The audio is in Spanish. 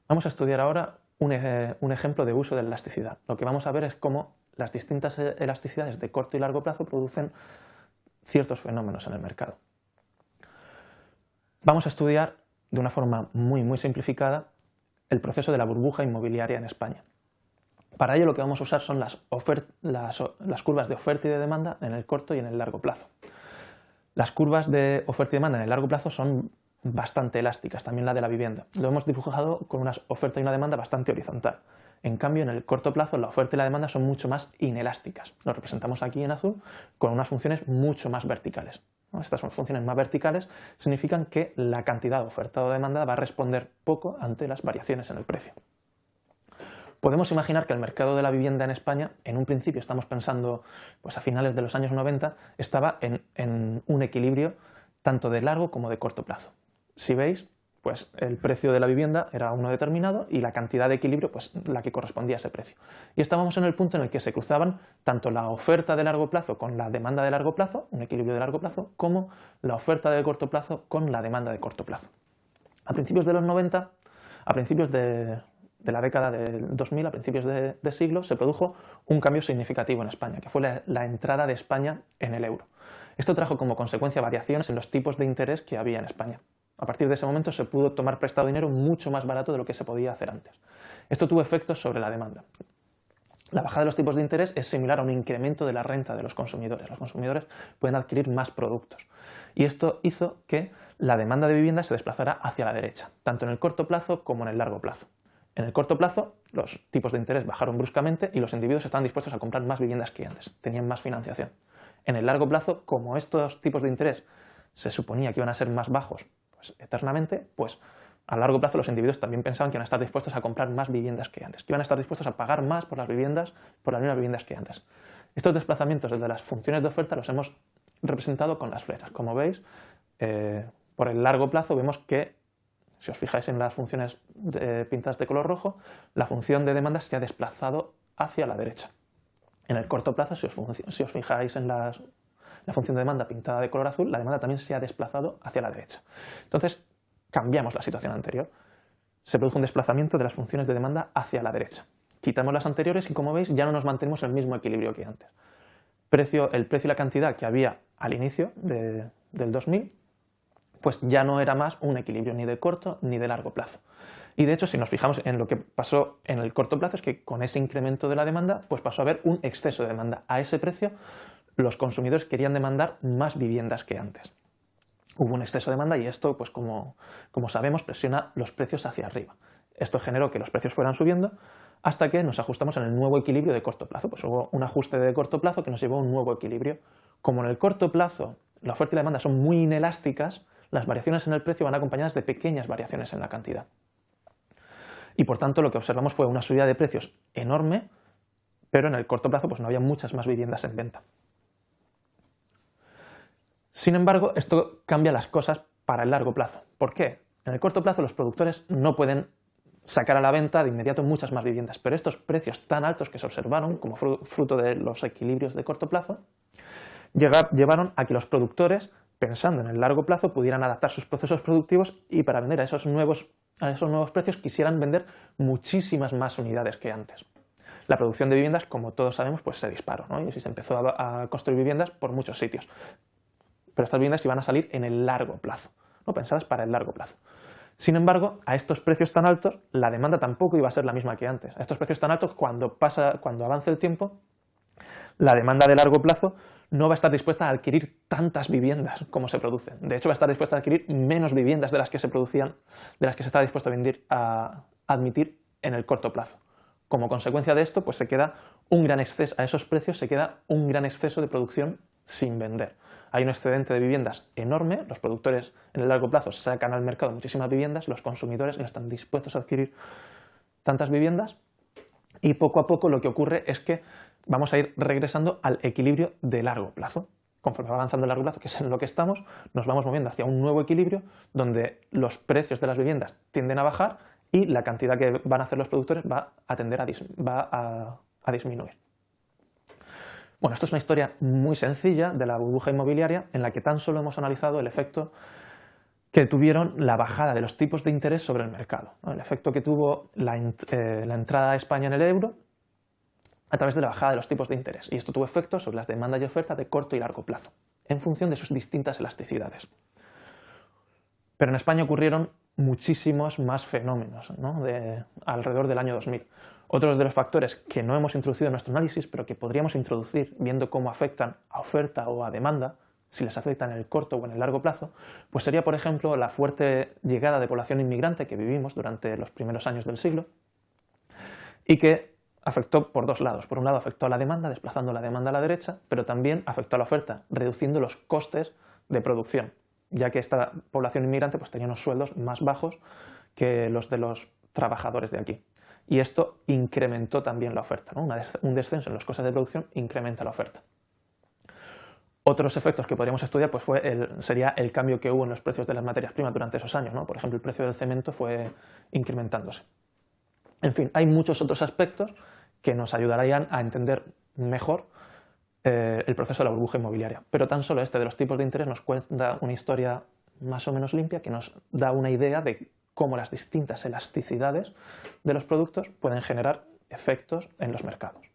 Vamos a estudiar ahora un ejemplo de uso de la elasticidad. Lo que vamos a ver es cómo las distintas elasticidades de corto y largo plazo producen ciertos fenómenos en el mercado. Vamos a estudiar de una forma muy simplificada el proceso de la burbuja inmobiliaria en España. Para ello lo que vamos a usar son las curvas de oferta y de demanda en el corto y en el largo plazo. Las curvas de oferta y demanda en el largo plazo son bastante elásticas, también la de la vivienda. Lo hemos dibujado con una oferta y una demanda bastante horizontal. En cambio, en el corto plazo, la oferta y la demanda son mucho más inelásticas. Lo representamos aquí en azul con unas funciones mucho más verticales. Estas son funciones más verticales, significan que la cantidad de oferta o demanda va a responder poco ante las variaciones en el precio. Podemos imaginar que el mercado de la vivienda en España, en un principio estamos pensando pues a finales de los años 90, estaba en un equilibrio tanto de largo como de corto plazo. Si veis, pues el precio de la vivienda era uno determinado y la cantidad de equilibrio, pues la que correspondía a ese precio. Y estábamos en el punto en el que se cruzaban tanto la oferta de largo plazo con la demanda de largo plazo, un equilibrio de largo plazo, como la oferta de corto plazo con la demanda de corto plazo. A principios de los 90, a principios de la década del 2000, a principios de siglo, se produjo un cambio significativo en España, que fue la entrada de España en el euro. Esto trajo como consecuencia variaciones en los tipos de interés que había en España. A partir de ese momento se pudo tomar prestado dinero mucho más barato de lo que se podía hacer antes. Esto tuvo efectos sobre la demanda. La bajada de los tipos de interés es similar a un incremento de la renta de los consumidores. Los consumidores pueden adquirir más productos. Y esto hizo que la demanda de vivienda se desplazara hacia la derecha, tanto en el corto plazo como en el largo plazo. En el corto plazo, los tipos de interés bajaron bruscamente y los individuos estaban dispuestos a comprar más viviendas que antes, tenían más financiación. En el largo plazo, como estos tipos de interés se suponía que iban a ser más bajos eternamente, pues a largo plazo los individuos también pensaban que iban a estar dispuestos a comprar más viviendas que antes, que iban a estar dispuestos a pagar más por las viviendas, por las mismas viviendas que antes. Estos desplazamientos desde las funciones de oferta los hemos representado con las flechas. Como veis, por el largo plazo vemos que, si os fijáis en las funciones pintadas de color rojo, la función de demanda se ha desplazado hacia la derecha. En el corto plazo, si os fijáis en la función de demanda pintada de color azul, la demanda también se ha desplazado hacia la derecha. Entonces, cambiamos la situación anterior. Se produjo un desplazamiento de las funciones de demanda hacia la derecha. Quitamos las anteriores y, como veis, ya no nos mantenemos en el mismo equilibrio que antes. El precio y la cantidad que había al inicio del 2000, pues ya no era más un equilibrio ni de corto ni de largo plazo. Y de hecho, si nos fijamos en lo que pasó en el corto plazo, es que con ese incremento de la demanda, pues pasó a haber un exceso de demanda. A ese precio, los consumidores querían demandar más viviendas que antes. Hubo un exceso de demanda y esto, pues como sabemos, presiona los precios hacia arriba. Esto generó que los precios fueran subiendo hasta que nos ajustamos en el nuevo equilibrio de corto plazo. Pues hubo un ajuste de corto plazo que nos llevó a un nuevo equilibrio. Como en el corto plazo la oferta y la demanda son muy inelásticas, las variaciones en el precio van acompañadas de pequeñas variaciones en la cantidad. Y por tanto lo que observamos fue una subida de precios enorme, pero en el corto plazo pues no había muchas más viviendas en venta. Sin embargo, esto cambia las cosas para el largo plazo. ¿Por qué? En el corto plazo los productores no pueden sacar a la venta de inmediato muchas más viviendas, pero estos precios tan altos que se observaron como fruto de los equilibrios de corto plazo llevaron a que los productores, pensando en el largo plazo, pudieran adaptar sus procesos productivos y para vender a esos nuevos precios quisieran vender muchísimas más unidades que antes. La producción de viviendas, como todos sabemos, pues se disparó, ¿no? Y se empezó a construir viviendas por muchos sitios. Pero estas viviendas iban a salir en el largo plazo, ¿no? Pensadas para el largo plazo. Sin embargo, a estos precios tan altos, la demanda tampoco iba a ser la misma que antes. A estos precios tan altos, cuando avance el tiempo, la demanda de largo plazo no va a estar dispuesta a adquirir tantas viviendas como se producen. De hecho, va a estar dispuesta a adquirir menos viviendas de las que se producían, de las que se estaba dispuesto a admitir en el corto plazo. Como consecuencia de esto, pues a esos precios se queda un gran exceso de producción sin vender. Hay un excedente de viviendas enorme, los productores en el largo plazo sacan al mercado muchísimas viviendas, los consumidores no están dispuestos a adquirir tantas viviendas y poco a poco lo que ocurre es que vamos a ir regresando al equilibrio de largo plazo. Conforme va avanzando el largo plazo, que es en lo que estamos, nos vamos moviendo hacia un nuevo equilibrio donde los precios de las viviendas tienden a bajar y la cantidad que van a hacer los productores va a disminuir. Bueno, esto es una historia muy sencilla de la burbuja inmobiliaria en la que tan solo hemos analizado el efecto que tuvieron la bajada de los tipos de interés sobre el mercado, ¿no? El efecto que tuvo la entrada de España en el euro a través de la bajada de los tipos de interés. Y esto tuvo efectos sobre las demandas y ofertas de corto y largo plazo, en función de sus distintas elasticidades. Pero en España ocurrieron muchísimos más fenómenos, ¿no? Alrededor del año 2000. Otros de los factores que no hemos introducido en nuestro análisis, pero que podríamos introducir viendo cómo afectan a oferta o a demanda, si les afectan en el corto o en el largo plazo, pues sería, por ejemplo, la fuerte llegada de población inmigrante que vivimos durante los primeros años del siglo y que afectó por dos lados. Por un lado afectó a la demanda, desplazando la demanda a la derecha, pero también afectó a la oferta, reduciendo los costes de producción, ya que esta población inmigrante pues, tenía unos sueldos más bajos que los de los trabajadores de aquí. Y esto incrementó también la oferta, ¿no? Un descenso en los costes de producción incrementa la oferta. Otros efectos que podríamos estudiar pues sería el cambio que hubo en los precios de las materias primas durante esos años, ¿no? Por ejemplo, el precio del cemento fue incrementándose. En fin, hay muchos otros aspectos que nos ayudarían a entender mejor el proceso de la burbuja inmobiliaria. Pero tan solo este de los tipos de interés nos cuenta una historia más o menos limpia que nos da una idea de cómo las distintas elasticidades de los productos pueden generar efectos en los mercados.